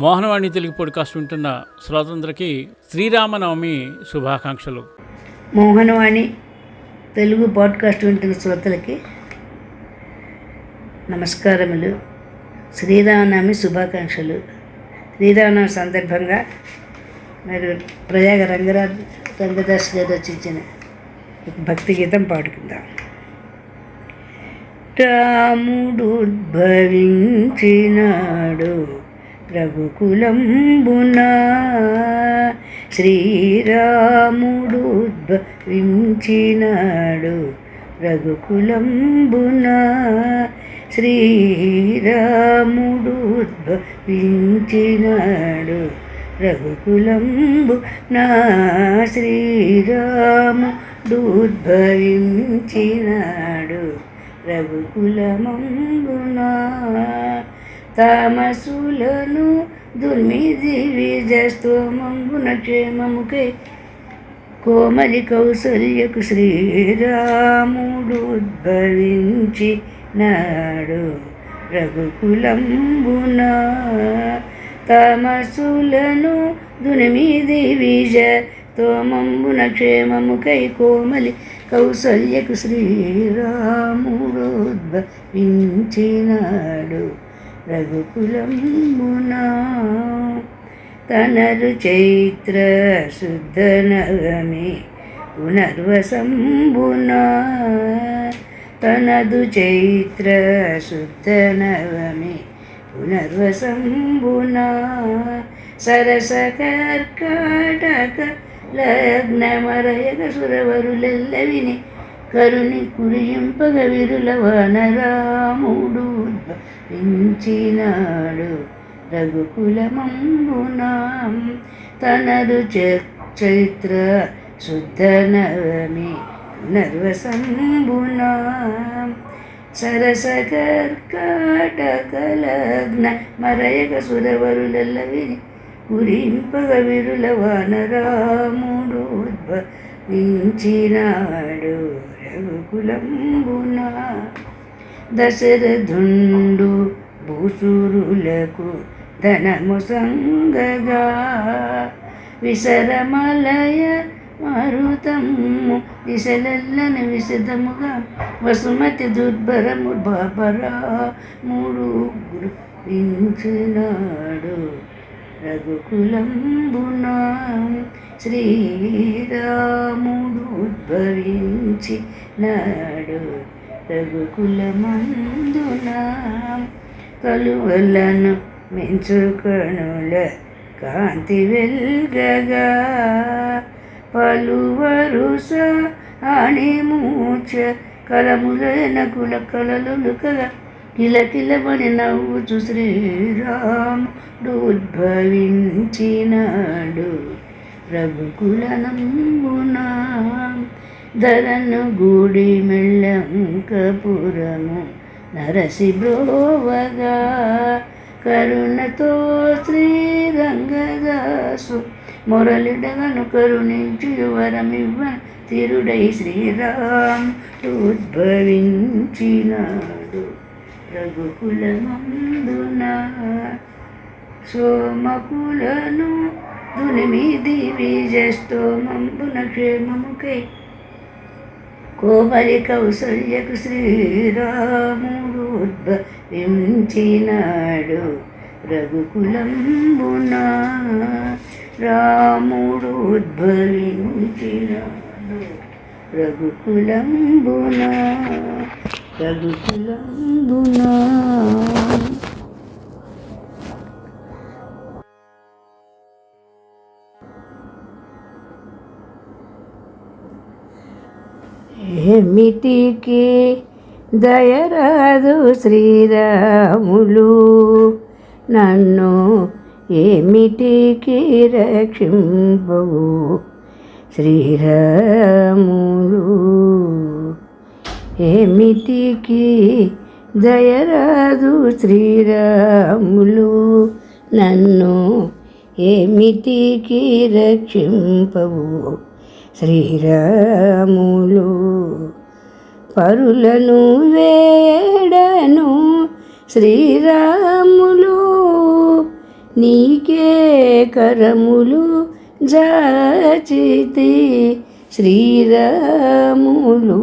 Mohanavani Telugu podcast వింటున్న శ్రోతలందరికీ శ్రీరామనవమి శుభాకాంక్షలు. మోహనవాణి తెలుగు పాడ్కాస్ట్ వింటున్న శ్రోతలకి నమస్కారములు. శ్రీరామనవమి శుభాకాంక్షలు. శ్రీరామనవమి సందర్భంగా మరి ప్రయాగ రంగదాస్ గారు రచించిన భక్తి గీతం పాడుకుందాం. రాముడు ఉద్భవించినాడు రఘుకులంబున, శ్రీరాముడు ఉద్భవించినాడు రఘుకులంబున, శ్రీరాముడు ఉద్భవించినాడు రఘుకులంబున, శ్రీరాముడు ఉద్భవించినాడు రఘుకులమంబున, తామసులను దుర్మిది విజస్తోమంబున క్షేమముకై కోమలి కౌసల్యకు శ్రీరాముడు ఉద్భవించినాడు రఘుకులంబున, తామసులను దుర్మిది విజస్తోమంబున క్షేమముకై కోమలి కౌసల్యకు శ్రీరాముడు ఉద్భవించినాడు రఘుకులంబున, తనరు చైత్ర శుద్ధ నవమి పునర్వసంబున, తనదు చైత్ర శుద్ధ నవమి పునర్వసంబున, సరస కర్కాటక లగ్నమరయగ సురవరులెల్ల విని కరుని కురియింపగ విరుల వానరాముడు ఉద్భవించినాడు రఘుకులమంబున, తనదు చైత్ర శుద్ధ నవమి పునర్వసంబున, సరస కర్కాటక లగ్న మరయగ సురవరులెల్ల విని కురింపగ విరుల వానరాముడు ఉద్భవించినాడు రఘుకులంబున, దశరథుండు భూసురులకు ధనము సంగగా, విసరమలయ మరుతము దిశలెల్లను విశదముగా, వసుమతి దుర్భరము బాబరాముడు గురించినాడు రఘుకులంబున, శ్రీరాముడు ఉద్భవించినాడు రఘుకులమందున, కలువలను మెంచుకణుల కాంతి వెల్గగా, పలువరుస అణిమూచ కలములైన కుల కలలుకగా, కిలకిలమని నవ్వుచు శ్రీరాముడు ఉద్భవించినాడు రఘుకులనంబున, ధరను గూడి మెళ్ళంకపురము నరసి బ్రోవగా, కరుణతో శ్రీరంగదాసు మొరలిడగను కరుణించి వరమివ్వ తిరుడై శ్రీరాముడు ఉద్భవించినాడు రఘుకులమందున, సోమకులను దునిమిది విజస్తోమంబున క్షేమముకై కోమలి కౌసల్యకు శ్రీరాముడు ఉద్భవించినాడు రఘుకులంబున, రాముడు ఉద్భవించినాడు రఘుకులంబున రఘుకులంబున. ఏమిటికి దయరాదు శ్రీరాములు, నన్ను ఏమిటికి రక్షింపవు శ్రీరాములు, ఏమిటికి దయరాదు శ్రీరాములు, నన్ను ఏమిటికి రక్షింపవు శ్రీరాములు, పరులను వేడను శ్రీరాములు, నీకే కరములు జాచితి శ్రీరాములు.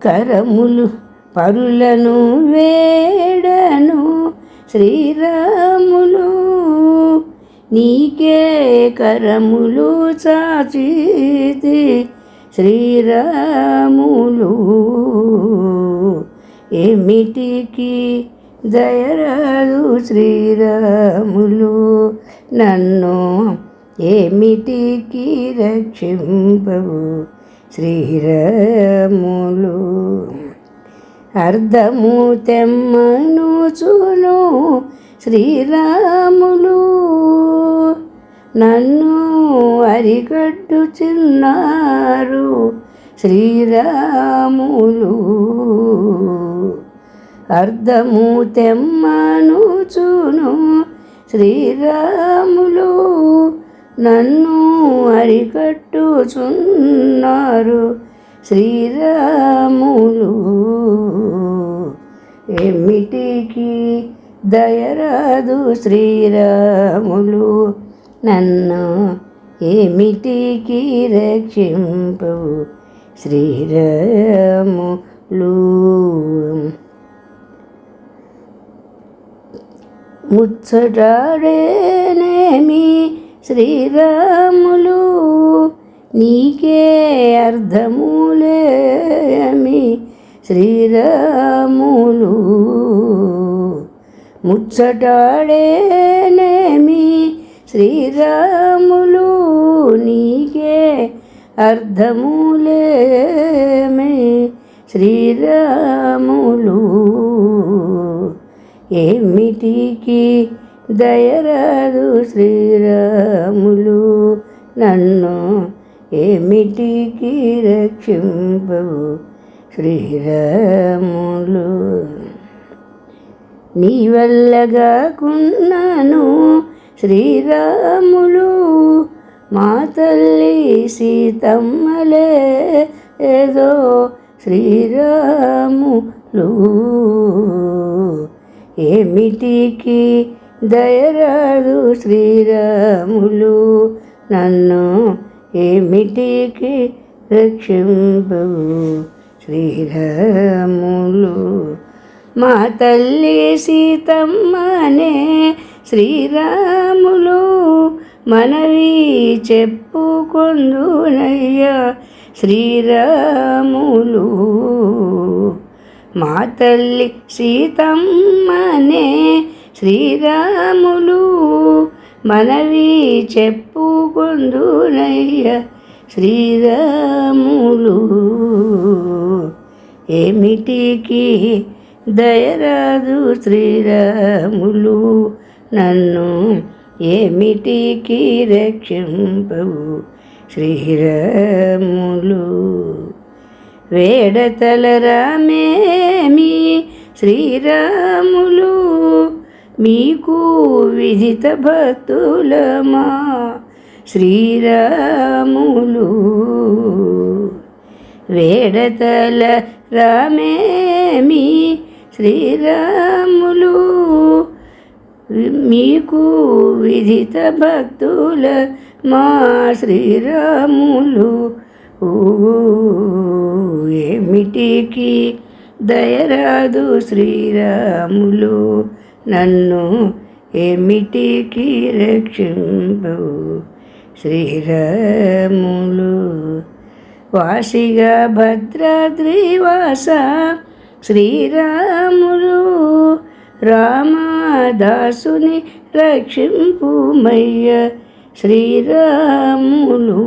కరములు పరులను వేడను శ్రీరాములు. నీకే కరములు చాచితి శ్రీరాములు. ఏమిటికి దయరాదు శ్రీరాములు. నన్ను ఏమిటికి రక్షింపవు శ్రీరాములు. అర్ధము తెమ్మనుచును శ్రీరాములు. నన్ను అరికట్టుచున్నారు శ్రీరాములు. అర్ధము తెమ్మనుచును శ్రీరాములు. నన్ను అరికట్టుచున్నారు శ్రీరాములు. ఏమిటికి దయరాదు శ్రీరాములు. నన్ను ఏమిటికి రక్షింపవు శ్రీరాములు. ముచ్చటాడేనేమి శ్రీరాములు. నీకే అర్థములేమి శ్రీరాములు. ముచ్చటాడేనేమి శ్రీరాములు. నీకే అర్థములేమి శ్రీరాములు. ఏమిటికి దయరాదు శ్రీరాములు. నన్ను ఏమిటికి రక్షింపవు శ్రీరాములు. నీ వల్లగాకున్నాను శ్రీరాములు. మా తల్లి సీతమ్మలే ఏదో శ్రీరాములు. ఏమిటికి దయరాదు శ్రీరాములు. నన్ను ఏమిటికి రక్షింపవు శ్రీరాములు. మా తల్లి సీతమ్మనే శ్రీరాములు. మనవి చెప్పుకొందునయ్యా శ్రీరాములు. మా తల్లి సీతమ్మనే శ్రీరాములు. మనవి చెప్పుకొందునయ్యా శ్రీరాములు. ఏమిటికి దయరాదు శ్రీరాములు. నన్ను ఏమిటికి రక్షింపవు శ్రీరాములు. వేడతలరామేమి శ్రీరాములు. మీకు విదిత భక్తులమా శ్రీరాములు. వేడతల రామేమి శ్రీరాములు. మీకు విదిత భక్తుల మా శ్రీరాములు. ఏమిటికి దయరాదు శ్రీరాములు. నన్ను ఏమిటికి రక్షింపవు శ్రీరాములు. వాసిగా భద్రాద్రివాస శ్రీరాములు. రామదాసుని రక్షింపుమయ్య శ్రీరాములు.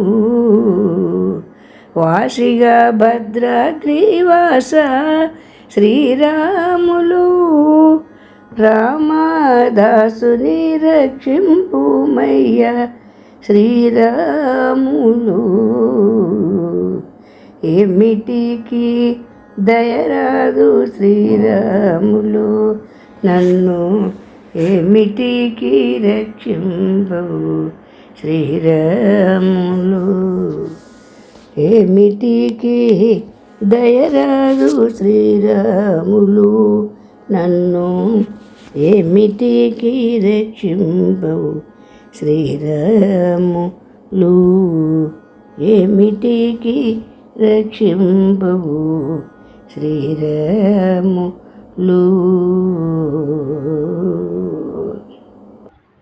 వాసిగా భద్రాద్రివాస శ్రీరాములు. రామదాసుని రక్షింపుమయ్య శ్రీరాములు. ఏమిటికి దయరాదు శ్రీరాములు. నన్ను ఏమిటికి రక్షింపవు శ్రీరాములు. ఏమిటికి దయరాదు శ్రీరాములు. నన్ను ఏమిటికి రక్షింపవు శ్రీరాములు, ఏమిటికి రక్షింపవు శ్రీరాములు.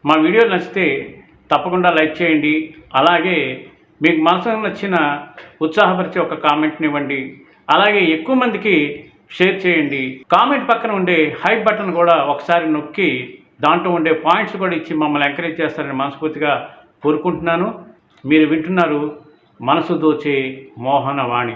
మా వీడియో నచ్చితే తప్పకుండా లైక్ చేయండి. అలాగే మీకు మనసుకు నచ్చిన ఉత్సాహపరిచే ఒక కామెంట్ని ఇవ్వండి. అలాగే ఎక్కువ మందికి షేర్ చేయండి. కామెంట్ పక్కన ఉండే హైప్ బటన్ కూడా ఒకసారి నొక్కి దాంట్లో ఉండే పాయింట్స్ కూడా ఇచ్చి మమ్మల్ని ఎంకరేజ్ చేస్తారని మనస్ఫూర్తిగా కోరుకుంటున్నాను. మీరు వింటున్నారు మనసు దోచే మోహనవాణి.